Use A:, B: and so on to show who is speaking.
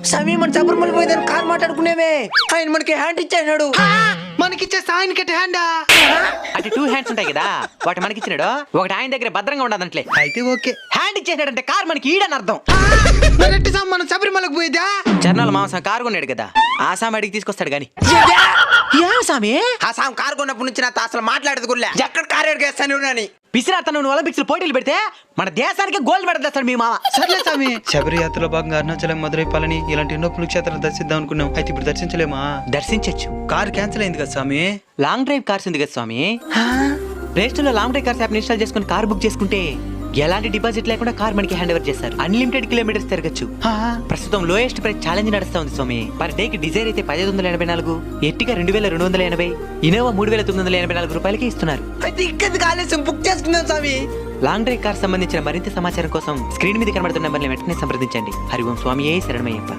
A: స్వామి మన శబరిమల పోయేదాన్ని కార్ మాట్లాడుకునేమే ఆయన మనకి హ్యాండ్ ఇచ్చాడు.
B: మనకిచ్చే సాయన్ కట్టే హ్యాండా?
C: అంటే 2 హ్యాండ్స్ ఉంటాయి కదా, వాటి మనకి ఇచ్చినాడు. ఒకటి ఆయన దగ్గర భద్రంగా ఉండదంట్లే.
B: అయితే ఓకే.
C: హ్యాండ్ ఇచ్చేసాడంటే కార్ మనకి ఈడని అర్థం.
B: మరెట్టి సామ్ మనం శబరిమలకు పోయేదా?
C: చర్నాల మాంసం కారు కొన్నాడు కదా, ఆసాం అడిగి తీసుకొస్తాడు గాని. సామి
A: ఆ సామ్ కార్ కొన్నప్పటి నుంచి నాతో అసలు మాట్లాడదు గుళ్ళ ఎక్కడ కార్ ఎడగేస్తాను అని
C: పిసిరాతను నువ్వు ఒలింపిక్స్ పోటీలు పెడితే మన దేశానికి గోల్డ్ మెడల్ తెస్తాడు మీ మామ.
B: సర్లే స్వామి. శబరి యాత్రలో భాగంగా అరుణాచలం, మధురై, పళని ఇలాంటి ఎన్నో పుణ్యక్షేత్రాలు దర్శిద్దాం అనుకున్నాం. అయితే ఇప్పుడు దర్శించలేమా?
C: దర్శించచ్చు.
B: కార్ క్యాన్సిల్ అయింది కదా స్వామి.
C: లాంగ్ డ్రైవ్ కార్స్ ఉంది కదా స్వామి, ప్లే స్టోర్ లో long drive cars app install చేసుకుని కార్ బుక్ చేసుకుంటే ఎలాంటి డిపాజిట్ లేకుండా కార్ మనకి హ్యాండ్ ఓవర్ చేస్తారు. అన్లిమిటెడ్ కిలోమీటర్స్ తిరగచ్చు. ప్రస్తుతం లోయెస్ట్ ప్రైస్ ఛాలెంజ్ నడుస్తా ఉంది స్వామి. పర్ డే కి డిజైర్ అయితే 1584, ఎర్టిగా 2280, ఇనోవా 3984 రూపాయలకి ఇస్తున్నారు.
A: అయితే ఇంకెందుకు ఆలస్యం, బుక్ చేసుకుందాం స్వామి.
C: లాంగ్ డ్రైవ్ కార్ సంబంధించిన మరింత సమాచారం కోసం స్క్రీన్ మీద కనబడుతున్న నెంబర్ని వెంటనే సంప్రదించండి. హరి ఓం స్వామియే శరణమయ్యప్ప.